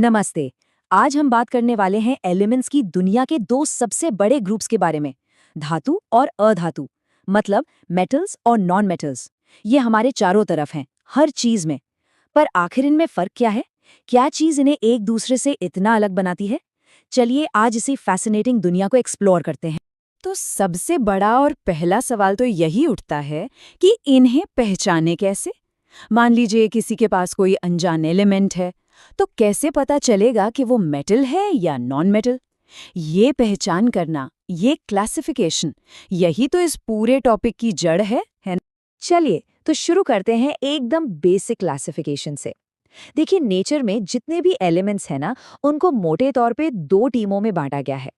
नमस्ते। आज हम बात करने वाले हैं एलिमेंट्स की दुनिया के दो सबसे बड़े ग्रुप्स के बारे में, धातु और अधातु। मतलब मेटल्स और नॉन मेटल्स। ये हमारे चारों तरफ हैं, हर चीज में। पर आखिर इनमें फर्क क्या है? क्या चीज इन्हें एक दूसरे से इतना अलग बनाती है? चलिए आज इसी फैसिनेटिंग दुनिया को एक्सप्लोर करते हैं। तो सबसे बड़ा और पहला सवाल तो यही उठता है कि इन्हें पहचाने कैसे। मान लीजिए किसी के पास कोई अनजान एलिमेंट है, तो कैसे पता चलेगा कि वो मेटल है या नॉन मेटल? ये पहचान करना, ये क्लासिफिकेशन, यही तो इस पूरे टॉपिक की जड़ है ना? चलिए तो शुरू करते हैं एकदम बेसिक क्लासिफिकेशन से। देखिए, नेचर में जितने भी एलिमेंट्स हैं ना, उनको मोटे तौर पे दो टीमों में बांटा गया है।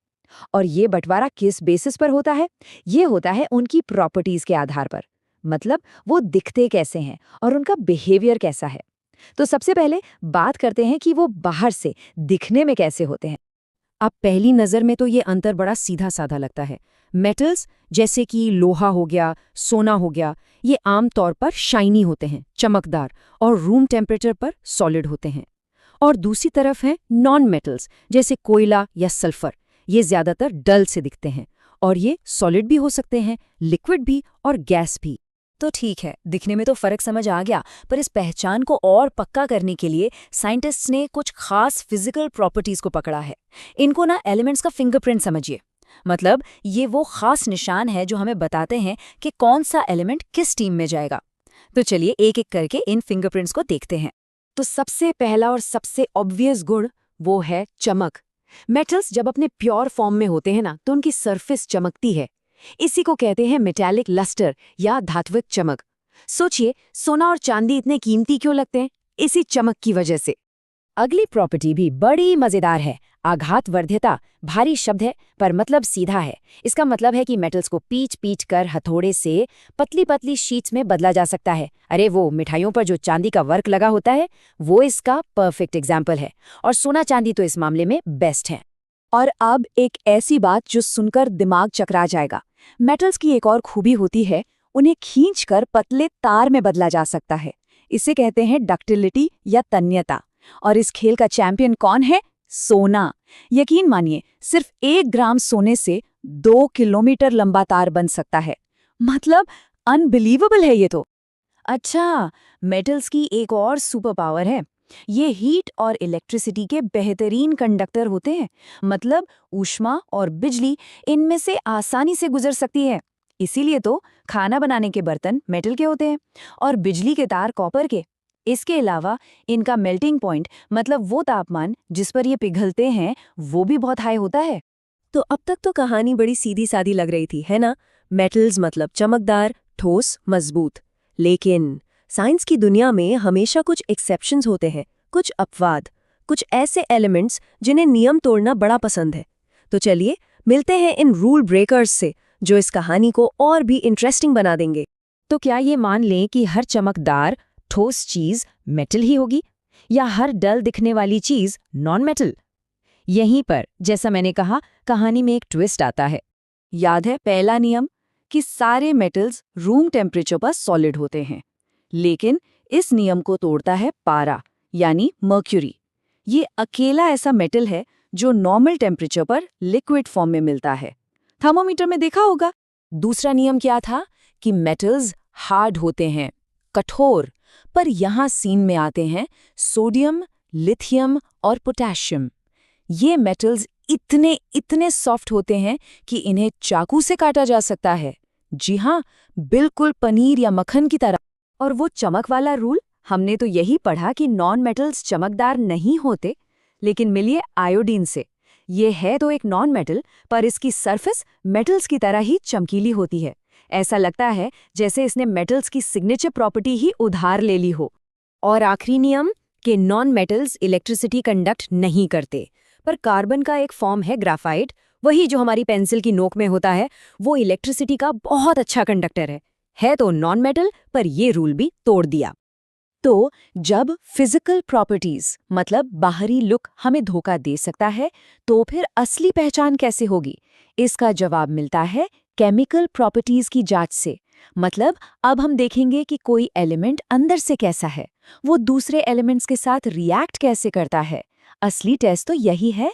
और ये बंटवारा किस बेसिस पर होता है? ये होता है उनकी प्रॉपर्टीज के आधार पर। मतलब वो दिखते कैसे हैं और उनका बिहेवियर कैसा है। तो सबसे पहले बात करते हैं कि वो बाहर से दिखने में कैसे होते हैं। अब पहली नज़र में तो ये अंतर बड़ा सीधा साधा लगता है। मेटल्स जैसे कि लोहा हो गया, सोना हो गया, ये आम तौर पर शाइनी होते हैं, चमकदार, और रूम टेम्परेचर पर सॉलिड होते हैं। और दूसरी तरफ हैं नॉन मेटल्स जैसे कोयला या सल्फर। ये ज़्यादातर डल से दिखते हैं, और ये सॉलिड भी हो सकते हैं, लिक्विड भी और गैस भी। तो ठीक है, दिखने में तो फर्क समझ आ गया, पर इस पहचान को और पक्का करने के लिए साइंटिस्ट्स ने कुछ खास फिजिकल प्रॉपर्टीज को पकड़ा है। इनको ना एलिमेंट्स का फिंगरप्रिंट समझिए। मतलब ये वो खास निशान है जो हमें बताते हैं कि कौन सा एलिमेंट किस टीम में जाएगा। तो चलिए एक एक करके इन फिंगरप्रिंट्स को देखते हैं। तो सबसे पहला और सबसे ऑब्वियस गुण वो है चमक। मेटल्स जब अपने प्योर फॉर्म में होते हैं ना, तो उनकी सरफेस चमकती है। इसी को कहते हैं मेटालिक लस्टर या धात्विक चमक। सोचिए, सोना और चांदी इतने कीमती क्यों लगते हैं? इसी चमक की वजह से। अगली प्रॉपर्टी भी बड़ी मजेदार है, आघातवर्ध्यता। भारी शब्द है पर मतलब सीधा है। इसका मतलब है कि मेटल्स को पीच पीच कर हथौड़े से पतली पतली शीट्स में बदला जा सकता है। अरे वो मिठाइयों पर जो चांदी का वर्क लगा होता है, वो इसका परफेक्ट एग्जाम्पल है। और सोना चांदी तो इस मामले में बेस्ट है। और अब एक ऐसी बात जो सुनकर दिमाग चकरा जाएगा। मेटल्स की एक और खूबी होती है, उन्हें खींचकर पतले तार में बदला जा सकता है। इसे कहते हैं डक्टिलिटी या तन्यता। और इस खेल का चैंपियन कौन है? सोना। यकीन मानिए, सिर्फ 1 ग्राम सोने से 2 किलोमीटर लंबा तार बन सकता है। मतलब अनबिलीवेबल है ये तो। अच्छा, मेटल्स की एक और सुपर पावर है। ये हीट और इलेक्ट्रिसिटी के बेहतरीन कंडक्टर होते हैं। मतलब ऊष्मा और बिजली इनमें से आसानी से गुजर सकती है। इसीलिए तो खाना बनाने के बर्तन मेटल के होते हैं और बिजली के तार कॉपर के। इसके अलावा इनका मेल्टिंग पॉइंट, मतलब वो तापमान जिस पर ये पिघलते हैं, वो भी बहुत हाई होता है। तो अब तक तो कहानी बड़ी सीधी सादी लग रही थी, है ना? मेटल्स मतलब चमकदार, ठोस, मजबूत। लेकिन साइंस की दुनिया में हमेशा कुछ एक्सेप्शंस होते हैं, कुछ अपवाद, कुछ ऐसे एलिमेंट्स जिन्हें नियम तोड़ना बड़ा पसंद है। तो चलिए मिलते हैं इन रूल ब्रेकर्स से, जो इस कहानी को और भी इंटरेस्टिंग बना देंगे। तो क्या ये मान लें कि हर चमकदार, ठोस चीज मेटल ही होगी, या हर डल दिखने वाली चीज नॉन मेटल? यहीं पर, जैसा मैंने कहा, कहानी में एक ट्विस्ट आता है। याद है पहला नियम, कि सारे मेटल्स रूम टेम्परेचर पर सॉलिड होते हैं। लेकिन इस नियम को तोड़ता है पारा, यानी मर्क्यूरी। ये अकेला ऐसा मेटल है जो नॉर्मल टेम्परेचर पर लिक्विड फॉर्म में मिलता है। थर्मोमीटर में देखा होगा। दूसरा नियम क्या था? कि मेटल्स हार्ड होते हैं, कठोर। पर यहाँ सीन में आते हैं सोडियम, लिथियम और पोटेशियम। ये मेटल्स इतने इतने सॉफ्ट होते हैं कि इन्हें चाकू से काटा जा सकता है। जी हाँ, बिल्कुल पनीर या मक्खन की तरह। और वो चमक वाला रूल, हमने तो यही पढ़ा कि नॉन मेटल्स चमकदार नहीं होते, लेकिन मिलिए आयोडीन से। ये है तो एक नॉन मेटल, पर इसकी सरफेस मेटल्स की तरह ही चमकीली होती है। ऐसा लगता है जैसे इसने मेटल्स की सिग्नेचर प्रॉपर्टी ही उधार ले ली हो। और आखिरी नियम, कि नॉन मेटल्स इलेक्ट्रिसिटी कंडक्ट नहीं करते। पर कार्बन का एक फॉर्म है ग्राफाइट, वही जो हमारी पेंसिल की नोक में होता है, वो इलेक्ट्रिसिटी का बहुत अच्छा कंडक्टर है तो नॉन मेटल, पर ये रूल भी तोड़ दिया। तो जब फिजिकल प्रॉपर्टीज, मतलब बाहरी लुक, हमें धोखा दे सकता है, तो फिर असली पहचान कैसे होगी? इसका जवाब मिलता है केमिकल प्रॉपर्टीज की जांच से। मतलब अब हम देखेंगे कि कोई एलिमेंट अंदर से कैसा है, वो दूसरे एलिमेंट्स के साथ रिएक्ट कैसे करता है, असली टेस्ट तो यही है।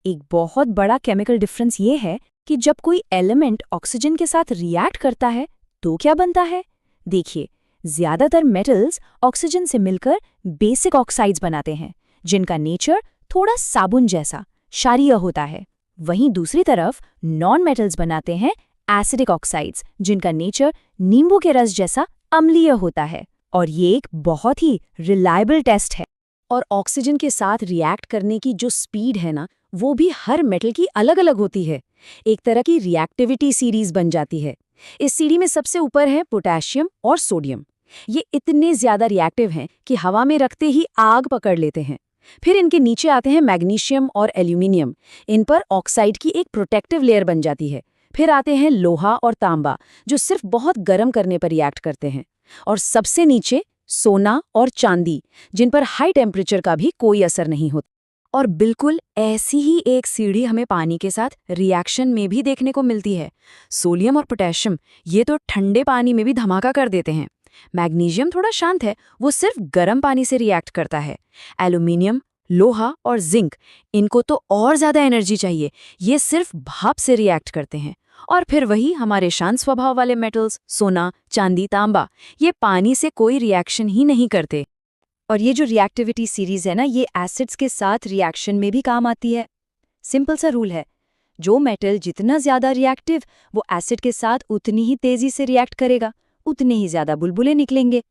एक बहुत बड़ा केमिकल डिफरेंस ये है कि जब कोई एलिमेंट ऑक्सीजन के साथ रिएक्ट करता है तो क्या बनता है। देखिए, ज्यादातर मेटल्स ऑक्सीजन से मिलकर बेसिक ऑक्साइड्स बनाते हैं, जिनका नेचर थोड़ा साबुन जैसा क्षारीय होता है। वहीं दूसरी तरफ नॉन मेटल्स बनाते हैं एसिडिक ऑक्साइड्स, जिनका नेचर नींबू के रस जैसा अम्लीय होता है। और ये एक बहुत ही रिलायबल टेस्ट है। और ऑक्सीजन के साथ रिएक्ट करने की जो स्पीड है ना, वो भी हर मेटल की अलग अलग होती है। एक तरह की रिएक्टिविटी सीरीज बन जाती है। इस सीढ़ी में सबसे ऊपर है पोटेशियम और सोडियम। ये इतने ज्यादा रिएक्टिव हैं कि हवा में रखते ही आग पकड़ लेते हैं। फिर इनके नीचे आते हैं मैग्नीशियम और एल्यूमिनियम। इन पर ऑक्साइड की एक प्रोटेक्टिव लेयर बन जाती है। फिर आते हैं लोहा और तांबा, जो सिर्फ बहुत गर्म करने पर रिएक्ट करते हैं। और सबसे नीचे सोना और चांदी, जिन पर हाई टेम्परेचर का भी कोई असर नहीं होता। और बिल्कुल ऐसी ही एक सीढ़ी हमें पानी के साथ रिएक्शन में भी देखने को मिलती है। सोडियम और पोटेशियम ये तो ठंडे पानी में भी धमाका कर देते हैं। मैग्नीशियम थोड़ा शांत है, वो सिर्फ गर्म पानी से रिएक्ट करता है। एल्यूमिनियम, लोहा और जिंक, इनको तो और ज्यादा एनर्जी चाहिए, ये सिर्फ भाप से रिएक्ट करते हैं। और फिर वही हमारे शांत स्वभाव वाले मेटल्स, सोना, चांदी, तांबा, ये पानी से कोई रिएक्शन ही नहीं करते। और ये जो रिएक्टिविटी सीरीज है ना, ये एसिड्स के साथ रिएक्शन में भी काम आती है। सिंपल सा रूल है, जो मेटल जितना ज्यादा रिएक्टिव, वो एसिड के साथ उतनी ही तेजी से रिएक्ट करेगा, उतने ही ज्यादा बुलबुले निकलेंगे।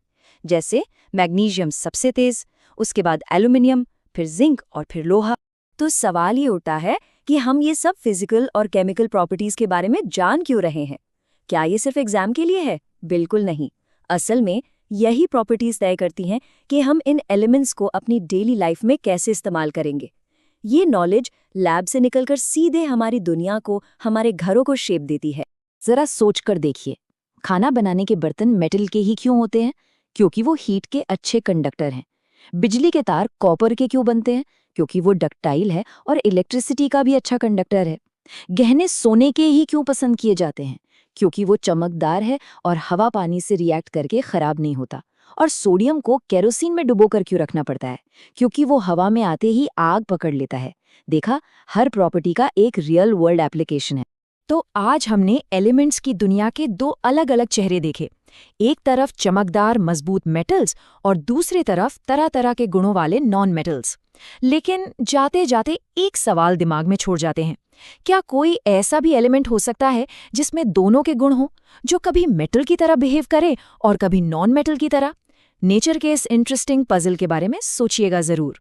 जैसे मैग्नीशियम सबसे तेज, उसके बाद एल्यूमिनियम, फिर जिंक और फिर लोहा। तो सवाल ये उठता है कि हम ये सब फिजिकल और केमिकल प्रॉपर्टीज के बारे में जान क्यों रहे हैं? क्या ये सिर्फ एग्जाम के लिए है? बिल्कुल नहीं। असल में यही प्रॉपर्टीज तय करती हैं कि हम इन एलिमेंट्स को अपनी डेली लाइफ में कैसे इस्तेमाल करेंगे। ये नॉलेज लैब से निकलकर सीधे हमारी दुनिया को, हमारे घरों को शेप देती है। जरा सोच कर देखिए, खाना बनाने के बर्तन मेटल के ही क्यों होते हैं? क्योंकि वो हीट के अच्छे कंडक्टर हैं। बिजली के तार कॉपर के क्यों बनते हैं? क्योंकि वो डक्टाइल है और इलेक्ट्रिसिटी का भी अच्छा कंडक्टर है। गहने सोने के ही क्यों पसंद किए जाते हैं? क्योंकि वो चमकदार है और हवा पानी से रिएक्ट करके खराब नहीं होता। और सोडियम को केरोसिन में डुबोकर क्यों रखना पड़ता है? क्योंकि वो हवा में आते ही आग पकड़ लेता है। देखा, हर प्रॉपर्टी का एक रियल वर्ल्ड एप्लीकेशन है। तो आज हमने एलिमेंट्स की दुनिया के दो अलग अलग चेहरे देखे। एक तरफ चमकदार मजबूत मेटल्स और दूसरी तरफ तरह तरह के गुणों वाले नॉन मेटल्स। लेकिन जाते जाते एक सवाल दिमाग में छोड़ जाते हैं, क्या कोई ऐसा भी एलिमेंट हो सकता है जिसमें दोनों के गुण हों, जो कभी मेटल की तरह बिहेव करे और कभी नॉन मेटल की तरह? नेचर के इस इंटरेस्टिंग पजल के बारे में सोचिएगा जरूर।